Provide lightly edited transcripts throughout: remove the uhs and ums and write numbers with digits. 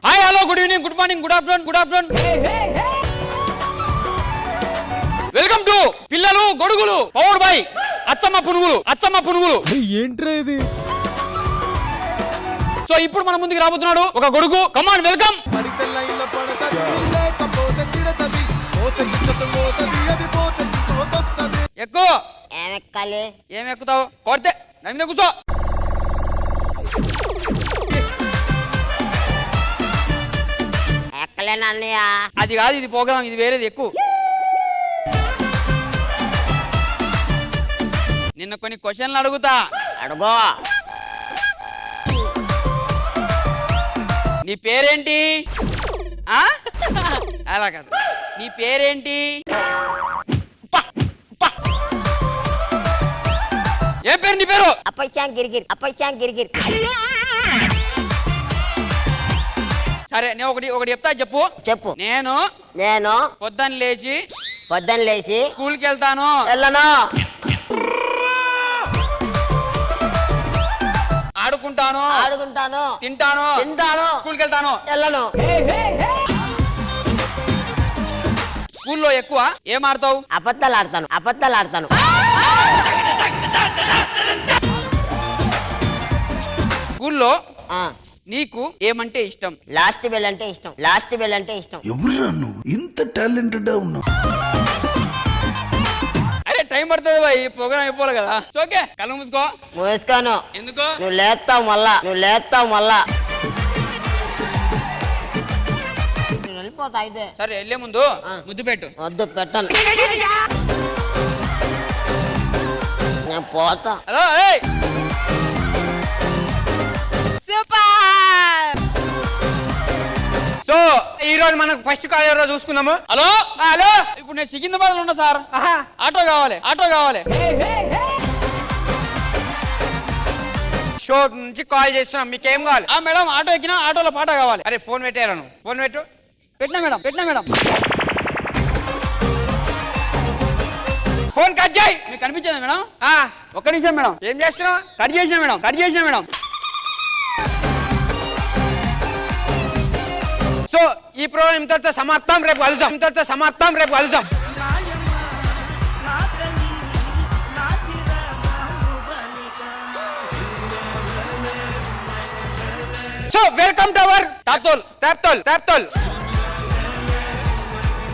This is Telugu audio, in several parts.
Hi hello good evening good morning good afternoon welcome to పిల్లలు గొడుగులు పవర్డ్ బై అచ్చమ్మ పునుగులు ఏంట్రా ఇది? సో ఇప్పుడు మన ముందుకు రాబోతున్నాడు ఒక గొడుగు. కమాన్ వెల్కమ్. ఎక్కువ ఏం ఎక్కుతావు కొడితే దాని మీద కూర్చో. ఎక్కలేనన్నయ్య. అది కాదు, ఇది ప్రోగ్రామ్, ఇది వేరేది. ఎక్కువ. నిన్న కొన్ని క్వశ్చన్లు అడుగుతా, అడుగో. నీ పేరేంటి? అలా కాదు, నీ పేరేంటి? ఏం పేరు నీ పేరు? అప్పయ్యాం గిరిగిరి. సరే నేను ఒకటి చెప్తా, చెప్పు. నేను పొద్దున్న లేచి స్కూల్కి వెళ్తాను. వెళ్ళను. ఆడుకుంటాను. తింటాను. స్కూల్కి వెళ్తాను. వెళ్ళను. స్కూల్లో ఎక్కువ ఏం ఆడతావు? అబద్ధాలు ఆడతాను. స్కూల్లో నీకు ఏమంటే ఇష్టం? లాస్ట్ బెల్ అంటే ఇష్టం. ఎవరురా నువ్వు ఇంత టాలెంటెడ్ ఉన్నావు? అరే టైం పడుతుంది బాయ్, ప్రోగ్రామ్ అయిపోవాలి కదా. ఓకే, కళ్ళు మూసుకోను. ఎందుకు? నువ్వు లేస్తావు మళ్ళా. వెళ్ళిపోతా అయితే. సరే వెళ్ళే ముందు ముద్దు పెట్టు. వద్దు, పెట్టను. నేను పోతా. హలో. సో ఈ రోజు మనకు ఫస్ట్ కాల్ ఎవరో చూసుకుందాము. హలో. ఇప్పుడు నేను సికింద్రాబాద్ లో ఉన్నా సార్. ఆటో కావాలి. షో నుంచి కాల్ చేస్తున్నాం, మీకేం కావాలి? మేడం ఆటో ఎక్కినా, ఆటోలో పాట కావాలి. అరే ఫోన్ పెట్టారా నువ్వు? ఫోన్ పెట్టు. పెట్టినా మేడం. ఫోన్ కట్ చేయి. మీకు కనిపించదా మేడం? ఒక్క నిమిషం మేడం. ఏం చేస్తున్నావు? కట్ చేసిన మేడం. సో ఈ ప్రోగ్రామ్ ఇంతటితో సమాప్తం. రేపు కలుద్దాం. సో వెల్కమ్ టు అవర్ తాప్తోల్.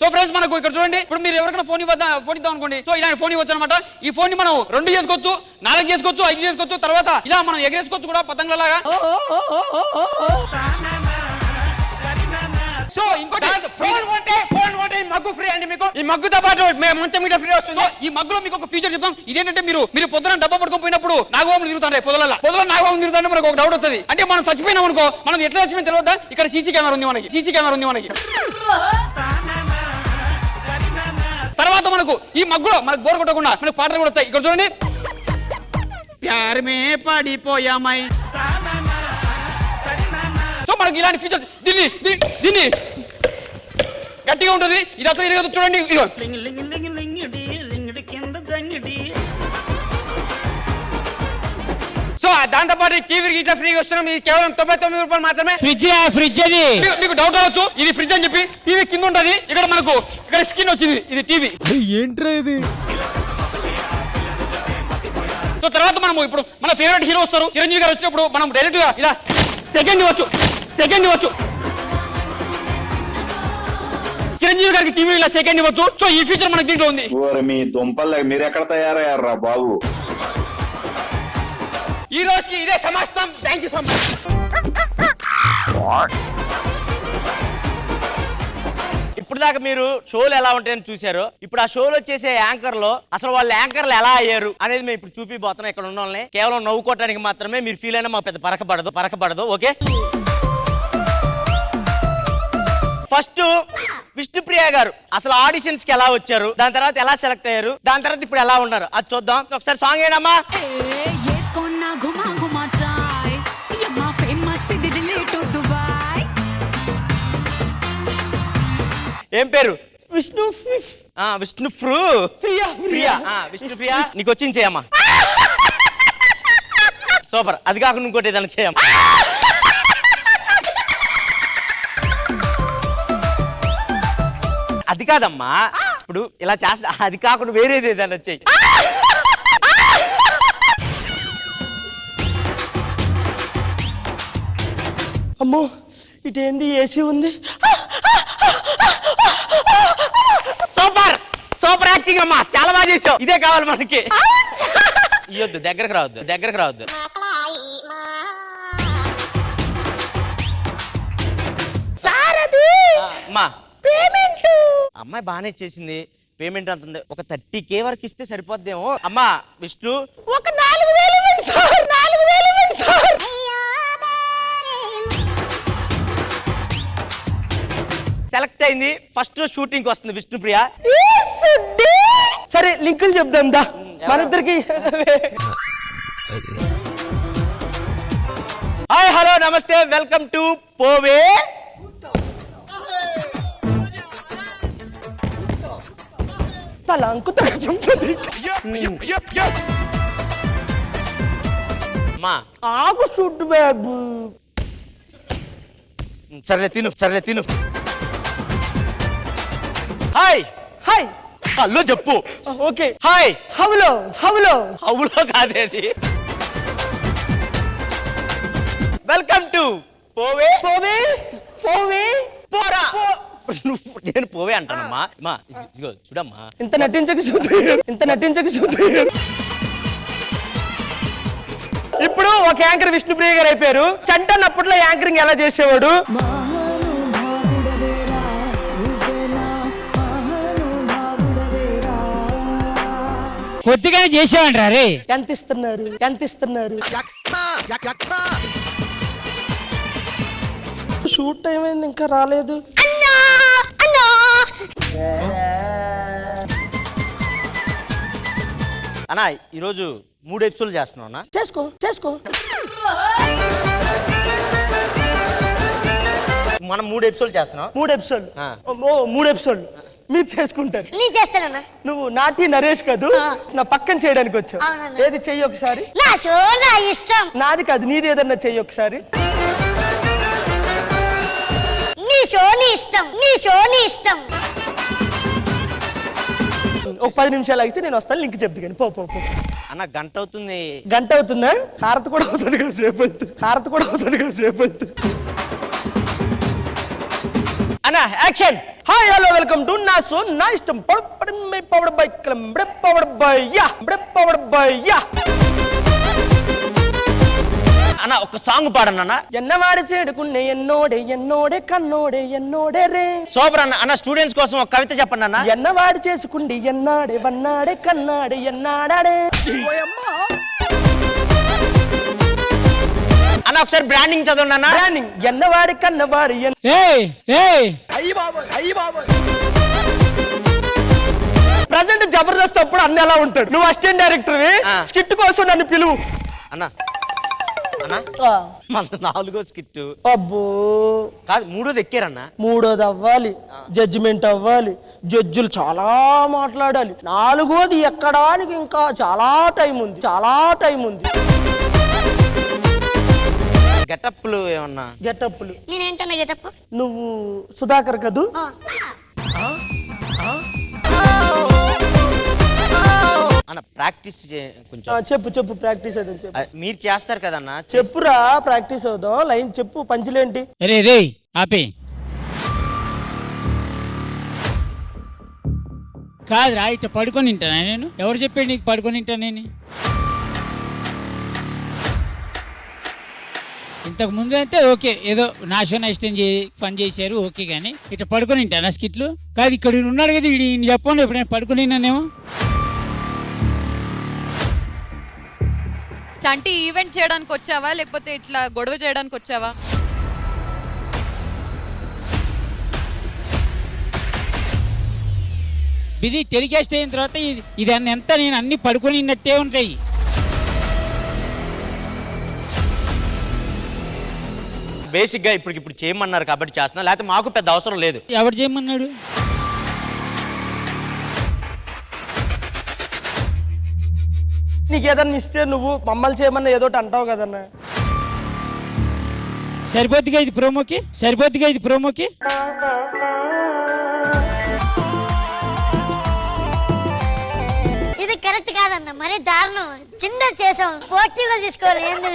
సో ఫ్రెండ్స్, మనకు ఇక్కడ చూడండి, ఇప్పుడు మీరు ఎవరికైనా ఫోన్ ఇద్దాం అనుకోండి. సో ఇలా ఫోన్ ఇవ్వచ్చు అనమాట. ఈ ఫోన్ ని మనం 2 చేసుకోవచ్చు, 4 చేసుకోవచ్చు, 5 చేసుకోవచ్చు. తర్వాత ఇలా మనం ఎగరేసుకోవచ్చు కూడా పతంగులలాగా. సో ఇంకోటి, ఫోన్ కొంటే మగ్గు ఫ్రీ అండి మీకు. ఈ మగ్గుతో పాటు మంచం మీద ఫ్రీ వస్తుంది. ఈ మగ్గులో మీకు ఒక ఫీచర్ చెప్తాం. ఇదేంటంటే మీరు పొద్దున డబ్బా పట్టుకొని పోయినప్పుడు నాగవాములు తిరుగుతాయి. పొదల నాగవాములు తిరుగుతుంటే మనకు ఒక డౌట్ వస్తుంది. అంటే మనం చచ్చిపోయినాం అనుకో, మనం ఎట్లా చచ్చిపోయిన తెలియదా? ఇక్కడ సీసీ కెమెరా ఉంది మనకి. తర్వాత మనకు ఈ మగ్గులో మనకు బోర్ కొట్టకుండా మనకు పాటలు కూడా వస్తాయి. ఇక్కడ చూడండి, ప్యార్ మే పడిపోయామై. సో మనకి ఇలాంటి ఫీచర్, దీన్ని గట్టిగా ఉంటుంది. ఇది అసలు ఇరగదు. చూడండి, సో దాంతో పాటు టీవీ ఇట్లా ఫ్రీగా వస్తున్నాం. ఇది కేవలం 99 రూపాయలు మాత్రమే. ఫ్రిడ్జ్ అది మీకు డౌట్ రావచ్చు, ఇది ఫ్రిడ్జ్ అని చెప్పి. టీవీ కింద ఉంటది, ఇక్కడ స్క్రీన్ వచ్చింది. ఇది టీవీ. ఏంట్రా ఇది? సో తర్వాత మనము ఇప్పుడు మన ఫేవరెట్ హీరో వస్తారు, చిరంజీవి గారు వచ్చినప్పుడు మనం డైరెక్ట్ గా ఇలా సెకండ్ ఇవ్వచ్చు. చిరంజీవి గారికి టీవీ ఇలా సెకండ్ ఇవ్వచ్చు. సో ఈ ఫీచర్ మనకి దీంట్లో ఉంది. మీ దుంపలు మీరు ఎక్కడ తయారయ్యారా బాబు? ఈ రోజుకి ఇదే సమాప్తం. Thank you so much. ఇప్పుడు దాకా మీరు షోలు ఎలా ఉంటాయని చూశారు. ఇప్పుడు ఆ షోలో చేసే యాంకర్లు అసలు వాళ్ళు యాంకర్లు ఎలా అయ్యారు అనేది మేము ఇప్పుడు చూపిపోతున్నాం. ఇక్కడ ఉన్న వాళ్ళని కేవలం నవ్వుకోవడానికి మాత్రమే మీరు ఫీల్ అయినా మా పెద్ద పరకపడదు. ఓకే, ఫస్ట్ విష్ణుప్రియ గారు అసలు ఆడిషన్స్ కి ఎలా వచ్చారు, దాని తర్వాత ఎలా సెలెక్ట్ అయ్యారు, దాని తర్వాత ఇప్పుడు ఎలా ఉన్నారు అది చూద్దాం. ఒకసారి సాంగ్ ఏనమ్మా. ఏం పేరు? విష్ణుప్రియ. నీకు వచ్చింది చేయమ్మా. సూపర్. అది కాకుండా ఇంకోటి ఏదైనా చేయం. అది కాదమ్మా, ఇప్పుడు ఇలా చేస్తా, అది కాకుండా వేరేది ఏదైనా చెయ్యి. అమ్మో ఇటేంది ఏసీ ఉంది. సూపర్ సూపర్ యాక్టింగ్ అమ్మా, చాలా బాగా చేసావు. ఇదే కావాలి మనకి. ఇవ్వద్దు, దగ్గరకు రావద్దు, దగ్గరకు రావద్దు. అమ్మా పేమెంట్ అమ్మాయి బాగానే చేసింది. పేమెంట్ అంత ఉంది, ఒక 30K వరకు ఇస్తే సరిపోద్దేమో. అమ్మా విష్ణు ఒక 4,000 ఇవ్వండి సార్, 4,000 ఇవ్వండి సార్. సెలెక్ట్ అయింది. ఫస్ట్ షూటింగ్ వస్తుంది విష్ణుప్రియ. సరే లింకులు చెప్దాం దా మన ఇద్దరికి. హాయ్ హలో నమస్తే, వెల్కమ్ టు పోవే. తలంకుతా చంపది. అమ్మా ఆగు షూట్ బాబు. సర్లే తిను, సర్లే తిను. హాయ్ హాయ్ హలో చెప్పు. Okay hi hello hello. అవులో కాదేది. వెల్కమ్ టు పోవే. పోవే పోవే పోరా. నేను పోవే అంటానమ్మా. మా ఇదిగో చూడమ్మా, ఇంత నటించక చూద్దాం, ఇంత నటించక చూద్దాం. ఇప్పుడు ఒక యాంకర్ విష్ణుప్రియ గారు అయిపోయారు. చంటన్ అప్పట్లో యాంకరింగ్ ఎలా చేసేవాడు? కొద్దిగానే చేసావంటారా రే? ఎంత ఇస్తున్నారు, ఎంత ఇస్తున్నారు? షూట్ టైం అయింది ఇంకా రాలేదు. అన్నా ఈరోజు 3 ఎపిసోడ్లు చేస్తున్నావు అన్నా. చేసుకో చేసుకో. మనం 3 ఎపిసోడ్లు చేస్తున్నాం. 3 ఎపిసోడ్. ఆ. ఓ 3 ఎపిసోడ్ మీరు చేసుకుంటారు. నేను చేస్తానన్నా. నువ్వు నాటి నరేష్ కాదు, నా పక్కన చేయడానికి వచ్చావు. అవునన్నా. ఏది చెయ్యి ఒకసారి. నా షో నా ఇష్టం. నాది కాదు, నీది ఏదన్నా చెయ్యి ఒకసారి. నీ షో నీ ఇష్టం, నీ షో నీ ఇష్టం. ఒక 10 నిమిషాలు ఆగితే నేను వస్తాను, లింక్ చెప్తా కానీ. పో పో పో. అన్న గంట అవుతుంది. గంట అవుతుందా? హారత కూడా అవుతుంది కాసేపు అయితే, హారత కూడా అవుతుంది కాసేపు అయితే. అన్న action. Hi hello welcome to నా షో నా ఇష్టం. పవర్ బై క్లమ్ పవర్ బై యా పవర్ బై యా. అన్న ఒక సాంగ్ పాడన్నా అన్న. ఎన్నవాడి చేడుకున్నే ఎన్నోడే ఎన్నోడే కన్నోడే ఎన్నోడే రే. సూపర్ అన్న. అన్న స్టూడెంట్స్ కోసం ఒక కవిత చెప్పండి అన్న. ఎన్నవాడి చేసుకుండి ఎన్నాడే వన్నాడే కన్నాడే ఎన్నాడే. అన్న ఒకసారి బ్రాండింగ్ చదవండి అన్న. బ్రాండింగ్. ఎన్నవాడి కన్నవాడి ప్రజెంట్ జబర్దస్త్ అప్పుడు అన్న ఎలా ఉంటాడు. నువ్వు అసిస్టెంట్ డైరెక్టర్ స్కిట్ కోసం నన్ను పిలువు అన్న. అన్న మన 4వ స్కిట్. అబ్బో కాదు 3వది ఎక్కారన్న. 3వది అవ్వాలి, జడ్జిమెంట్ అవ్వాలి, జడ్జిలు చాలా మాట్లాడాలి. 4వది ఎక్కడానికి ఇంకా చాలా టైం ఉంది, చాలా టైం ఉంది. గెటప్లు ఏమన్నా? గెటప్లు. నేనేంటన్నా గెటప్? నువ్వు సుధాకర్ కదూ? అన్న ప్రాక్టీస్ కొంచెం చెప్పు చెప్పు, ప్రాక్టీస్ అవుదాం చెప్పు. మీరు చేస్తారు కదన్నా. చెప్పురా, ప్రాక్టీస్ అవుదాం. లైన్ చెప్పు, పంచులేంటి? రే రే ఆపే. కాదురా ఇట్లా పడుకొని తింటానా నేను? ఎవరు చెప్పాడు నీకు పడుకొని తింటానని? ఇంతకు ముందు అయితే ఓకే, ఏదో నాశనం ఇష్టం పని చేశారు ఓకే, కానీ ఇట్లా పడుకొని తింటానా స్కిట్లు? కాదు ఇక్కడ ఉన్నాడు కదా, ఈయన చెప్పండి ఇప్పుడు నేను పడుకొని తిన్నానేమో. చంటి ఈవెంట్ చేయడానికి వచ్చావా లేకపోతే ఇట్లా గొడవ చేయడానికి వచ్చావా? ఇది టెలికాస్ట్ అయిన తర్వాత ఇది ఎంత నేను అన్ని పడుకొనిన్నట్టే ఉంటాయి. బేసిక్ గా ఇప్పుడు చేయమన్నారు కాబట్టి చేస్తున్నా, లేకపోతే మాకు పెద్ద అవసరం లేదు. ఎవరు చేయమన్నాడు? నీకు ఏదన్నా ఇస్తే నువ్వు మమ్మల్ని చేయమన్నా ఏదోటి అంటావు కదన్నా. సరిపోద్దిగా ఇది ప్రోమోకి ఇది కరెక్ట్ కాదన్న, మరి దారుణం. చిన్న చేసాం, పోర్టివ్గా తీసుకోవాలి ఏంది.